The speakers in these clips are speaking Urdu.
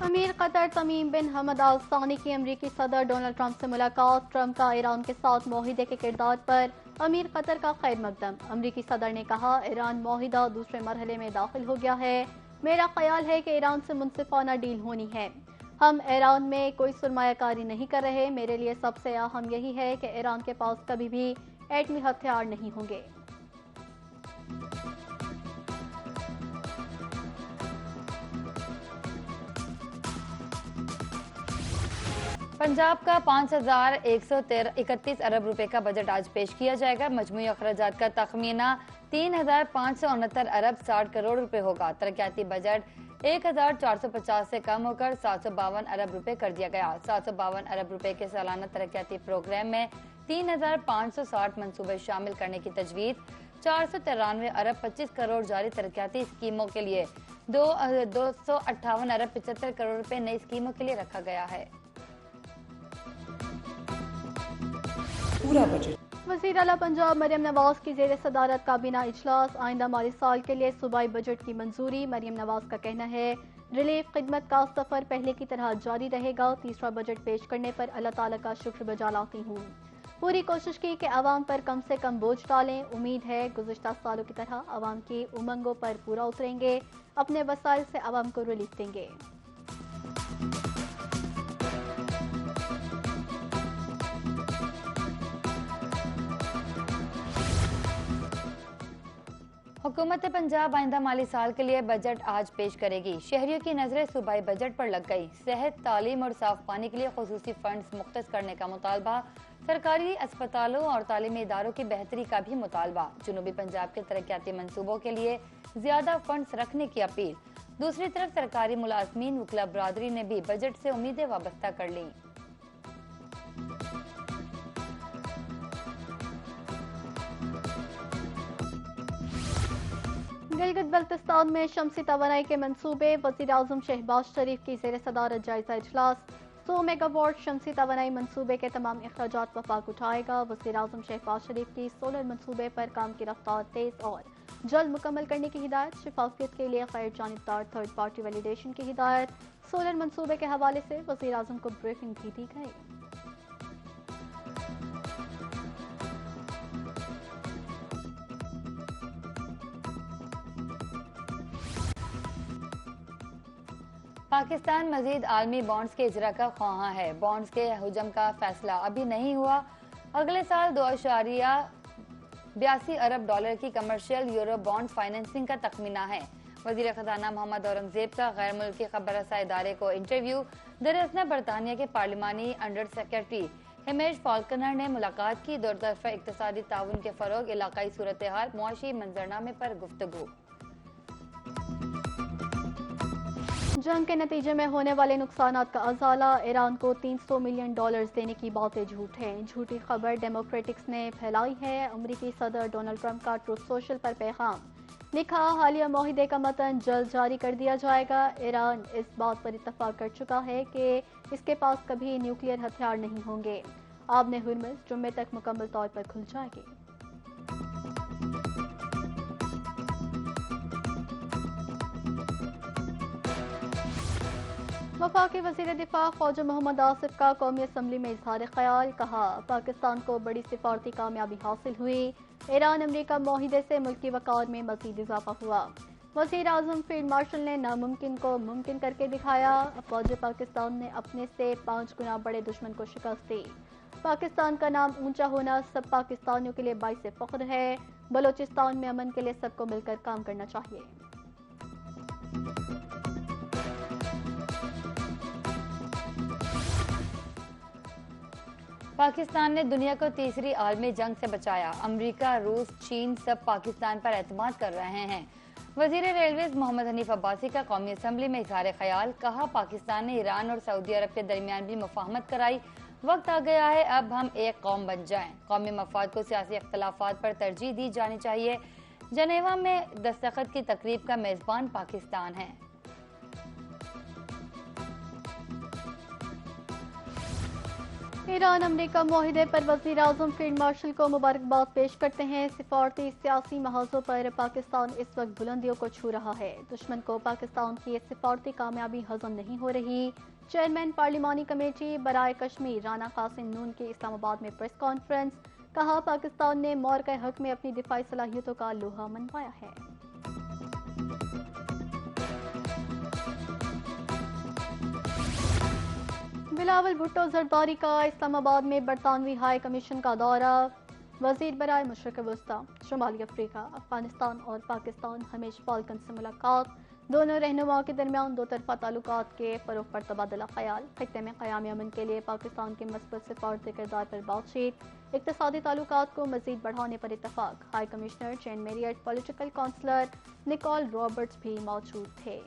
امیر قطر تمیم بن حمد آل ثانی کی امریکی صدر ڈونلڈ ٹرمپ سے ملاقات، ٹرمپ کا ایران کے ساتھ معاہدے کے کردار پر امیر قطر کا خیر مقدم۔ امریکی صدر نے کہا، ایران معاہدہ دوسرے مرحلے میں داخل ہو گیا ہے، میرا خیال ہے کہ ایران سے منصفانہ ڈیل ہونی ہے، ہم ایران میں کوئی سرمایہ کاری نہیں کر رہے، میرے لیے سب سے اہم یہی ہے کہ ایران کے پاس کبھی بھی ایٹمی ہتھیار نہیں ہوں گے۔ پنجاب کا 5,131 ارب روپے کا بجٹ آج پیش کیا جائے گا۔ مجموعی اخراجات کا تخمینہ 3,569 ارب 60 کروڑ روپے ہوگا۔ ترقیاتی بجٹ 1,450 سے کم ہو کر 752 ارب روپے کر دیا گیا۔ 752 ارب روپے کے سالانہ ترقیاتی پروگرام میں 3,560 منصوبے شامل کرنے کی تجویز، 493 ارب 25 کروڑ جاری ترقیاتی اسکیموں کے لیے، 258 ارب 75 کروڑ روپے نئی اسکیموں کے لیے رکھا گیا ہے۔ وزیر اعلیٰ پنجاب مریم نواز کی زیر صدارت کابینہ اجلاس، آئندہ مالی سال کے لیے صوبائی بجٹ کی منظوری۔ مریم نواز کا کہنا ہے، ریلیف خدمت کا سفر پہلے کی طرح جاری رہے گا، تیسرا بجٹ پیش کرنے پر اللہ تعالیٰ کا شکر بجا لاتی ہوں، پوری کوشش کی کہ عوام پر کم سے کم بوجھ ڈالیں، امید ہے گزشتہ سالوں کی طرح عوام کی امنگوں پر پورا اتریں گے، اپنے وسائل سے عوام کو ریلیف دیں گے۔ حکومت پنجاب آئندہ مالی سال کے لیے بجٹ آج پیش کرے گی۔ شہریوں کی نظریں صوبائی بجٹ پر لگ گئی۔ صحت، تعلیم اور صاف پانی کے لیے خصوصی فنڈز مختص کرنے کا مطالبہ، سرکاری اسپتالوں اور تعلیمی اداروں کی بہتری کا بھی مطالبہ، جنوبی پنجاب کے ترقیاتی منصوبوں کے لیے زیادہ فنڈز رکھنے کی اپیل۔ دوسری طرف سرکاری ملازمین وکلا برادری نے بھی بجٹ سے امیدیں وابستہ کر لیں۔ گلگت بلتستان میں شمسی توانائی کے منصوبے، وزیر اعظم شہباز شریف کی زیر صدارت جائزہ اجلاس۔ 100 میگا واٹ شمسی توانائی منصوبے کے تمام اخراجات وفاق اٹھائے گا۔ وزیر اعظم شہباز شریف کی سولر منصوبے پر کام کی رفتار تیز اور جلد مکمل کرنے کی ہدایت، شفافیت کے لیے غیر جانبدار تھرڈ پارٹی ویلیڈیشن کی ہدایت۔ سولر منصوبے کے حوالے سے وزیر اعظم کو بریفنگ بھی دی گئی۔ پاکستان مزید عالمی بانڈز کے اجرا کا خواہاں ہے۔ بانڈز کے حجم کا فیصلہ ابھی نہیں ہوا۔ اگلے سال 2.82 ارب ڈالر کی کمرشل یورو بانڈ فائنینسنگ کا تخمینہ ہے۔ وزیر خزانہ محمد اورنگزیب کا غیر ملکی خبر رساں ادارے کو انٹرویو۔ دراصل برطانیہ کے پارلیمانی انڈر سیکرٹری ہمیش فالکنر نے ملاقات کی، دو طرفہ اقتصادی تعاون کے فروغ، علاقائی صورتحال، معاشی منظرنامے پر گفتگو۔ جنگ کے نتیجے میں ہونے والے نقصانات کا ازالہ، ایران کو $300 ملین دینے کی باتیں جھوٹ ہیں، جھوٹی خبر ڈیموکریٹکس نے پھیلائی ہے۔ امریکی صدر ڈونلڈ ٹرمپ کا ٹروتھ سوشل پر پیغام، لکھا، حالیہ معاہدے کا متن جلد جاری کر دیا جائے گا۔ ایران اس بات پر اتفاق کر چکا ہے کہ اس کے پاس کبھی نیوکلیئر ہتھیار نہیں ہوں گے۔ آب ہرمز جمعے تک مکمل طور پر کھل جائے گی۔ وفاقی وزیر دفاع خواجہ محمد آصف کا قومی اسمبلی میں اظہار خیال، کہا، پاکستان کو بڑی سفارتی کامیابی حاصل ہوئی، ایران امریکہ معاہدے سے ملکی وقار میں مزید اضافہ ہوا۔ وزیر اعظم فیلڈ مارشل نے ناممکن کو ممکن کر کے دکھایا، فوج پاکستان نے اپنے سے 5 گنا بڑے دشمن کو شکست دی۔ پاکستان کا نام اونچا ہونا سب پاکستانیوں کے لیے باعث فخر ہے، بلوچستان میں امن کے لیے سب کو مل کر کام کرنا چاہیے۔ پاکستان نے دنیا کو تیسری عالمی جنگ سے بچایا، امریکہ، روس، چین سب پاکستان پر اعتماد کر رہے ہیں۔ وزیر ریلویز محمد حنیف عباسی کا قومی اسمبلی میں اظہار خیال، کہا، پاکستان نے ایران اور سعودی عرب کے درمیان بھی مفاہمت کرائی، وقت آ گیا ہے اب ہم ایک قوم بن جائیں، قومی مفاد کو سیاسی اختلافات پر ترجیح دی جانی چاہیے۔ جنیوا میں دستخط کی تقریب کا میزبان پاکستان ہے۔ ایران امریکہ معاہدے پر وزیر اعظم فیلڈ مارشل کو مبارکباد پیش کرتے ہیں۔ سفارتی سیاسی محاذوں پر پاکستان اس وقت بلندیوں کو چھو رہا ہے۔ دشمن کو پاکستان کی یہ سفارتی کامیابی ہضم نہیں ہو رہی۔ چیئرمین پارلیمانی کمیٹی برائے کشمیر رانا قاسم نون کی اسلام آباد میں پریس کانفرنس، کہا پاکستان نے مورکہ حق میں اپنی دفاعی صلاحیتوں کا لوہا منوایا ہے۔ بلاول بھٹو زرداری کا اسلام آباد میں برطانوی ہائی کمیشن کا دورہ، وزیر برائے مشرق وسطی، شمالی افریقہ، افغانستان اور پاکستان ہمیش فالکن سے ملاقات، دونوں رہنماؤں کے درمیان دو طرفہ تعلقات کے فروغ پر تبادلہ خیال، خطے میں قیام امن کے لیے پاکستان کے مثبت سفارتی کردار پر بات چیت، اقتصادی تعلقات کو مزید بڑھانے پر اتفاق۔ High commissioner Jane Marriott, political counsellor Nicole Roberts بھی موجود تھے۔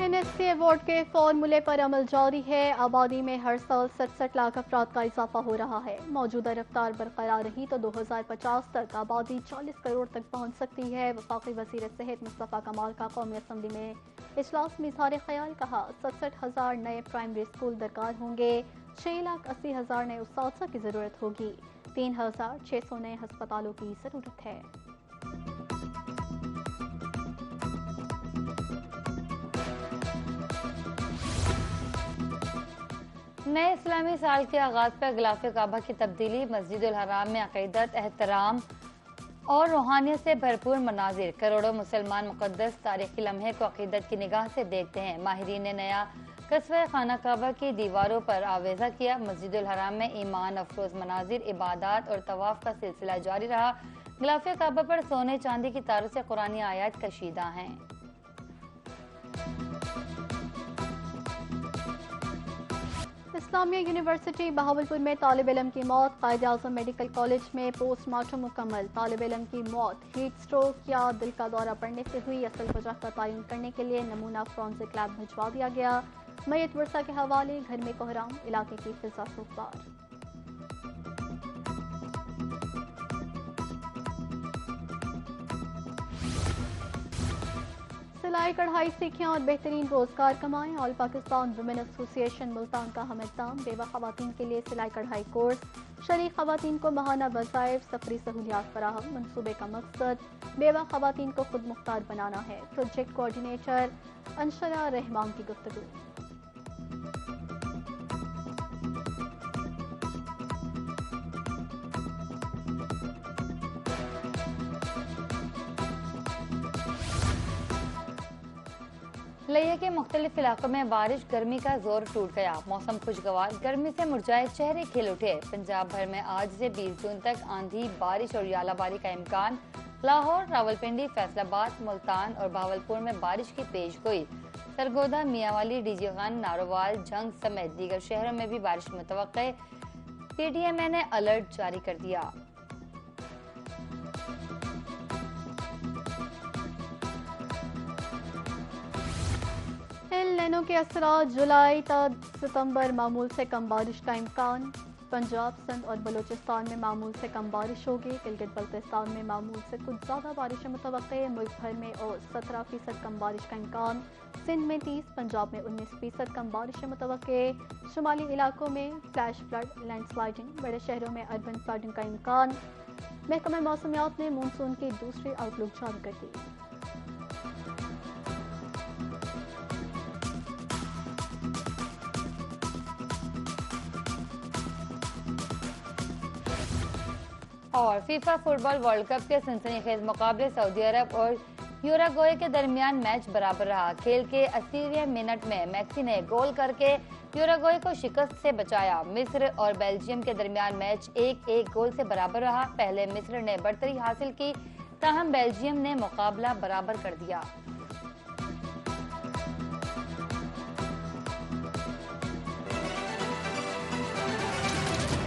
NSC ایوارڈ کے فارمولے پر عمل جاری ہے۔ آبادی میں ہر سال 67 لاکھ افراد کا اضافہ ہو رہا ہے۔ موجودہ رفتار برقرار رہی تو 2050 تک آبادی 40 کروڑ تک پہنچ سکتی ہے۔ وفاقی وزیر صحت مصطفیٰ کمال کا قومی اسمبلی میں اجلاس میں اظہار خیال، کہا 67,000 نئے پرائمری اسکول درکار ہوں گے، 6,80,000 نئے اساتذہ کی ضرورت ہوگی، 3,600 نئے ہسپتالوں کی ضرورت ہے۔ نئے اسلامی سال کے آغاز پر غلاف کعبہ کی تبدیلی، مسجد الحرام میں عقیدت، احترام اور روحانیت سے بھرپور مناظر، کروڑوں مسلمان مقدس تاریخی لمحے کو عقیدت کی نگاہ سے دیکھتے ہیں۔ ماہرین نے نیا قصوہ خانہ کعبہ کی دیواروں پر آویزہ کیا۔ مسجد الحرام میں ایمان افروز مناظر، عبادات اور طواف کا سلسلہ جاری رہا۔ غلاف کعبہ پر سونے چاندی کی تاروں سے قرآنی آیات کشیدہ ہیں۔ اسلامیہ یونیورسٹی بہاولپور میں طالب علم کی موت، قائد اعظم میڈیکل کالج میں پوسٹ مارٹم مکمل، طالب علم کی موت ہیٹ سٹروک یا دل کا دورہ پڑنے سے ہوئی، اصل وجہ کا تعین کرنے کے لیے نمونہ فورنزک لیب بھجوا دیا گیا، میت ورثہ کے حوالے، گھر میں کوہرام، علاقے کی فضا سوگوار۔ سلائی کڑھائی سیکھیں اور بہترین روزگار کمائیں، آل پاکستان ویمن ایسوسی ایشن ملتان کا ہم اقدام، بیوہ خواتین کے لیے سلائی کڑھائی کورس، شریک خواتین کو ماہانہ وظائف، سفری سہولیات فراہم، منصوبے کا مقصد بیوہ خواتین کو خود مختار بنانا ہے، پروجیکٹ کوآرڈینیٹر انشرا رحمان کی گفتگو۔ لیہ کے مختلف علاقوں میں بارش، گرمی کا زور ٹوٹ گیا، موسم خوشگوار، گرمی سے مرجھائے چہرے کھل اٹھے۔ پنجاب بھر میں آج سے 20 جون تک آندھی، بارش اور ژالہ باری کا امکان۔ لاہور، راولپنڈی، فیصل آباد، ملتان اور بہاولپور میں بارش کی پیش گوئی۔ سرگودا، میاں والی، ڈی جی گنج، نارووال، جھنگ سمیت دیگر شہروں میں بھی بارش متوقع۔ پی ڈی ایم اے نے الرٹ جاری کر دیا۔ ایل نینو کے اثرات، جولائی تا ستمبر معمول سے کم بارش کا امکان۔ پنجاب، سندھ اور بلوچستان میں معمول سے کم بارش ہوگی، گلگت بلتستان میں معمول سے کچھ زیادہ بارشیں متوقع، ملک بھر میں اور 17% کم بارش کا امکان، سندھ میں 30، پنجاب میں 19% کم بارشیں متوقع، شمالی علاقوں میں فلیش فلڈ، لینڈ سلائڈنگ، بڑے شہروں میں اربن فلڈنگ کا امکان۔ محکمہ موسمیات نے مونسون کی دوسری آؤٹ لک جاری کر دی۔ اور فیفا فٹ بال ورلڈ کپ کے سنسنی خیز مقابلے، سعودی عرب اور یوراگوئے کے درمیان میچ برابر رہا۔ کھیل کے 80ویں منٹ میں میکسی نے گول کر کے یوراگوئے کو شکست سے بچایا۔ مصر اور بیلجیم کے درمیان میچ 1-1 گول سے برابر رہا۔ پہلے مصر نے برتری حاصل کی، تاہم بیلجیم نے مقابلہ برابر کر دیا۔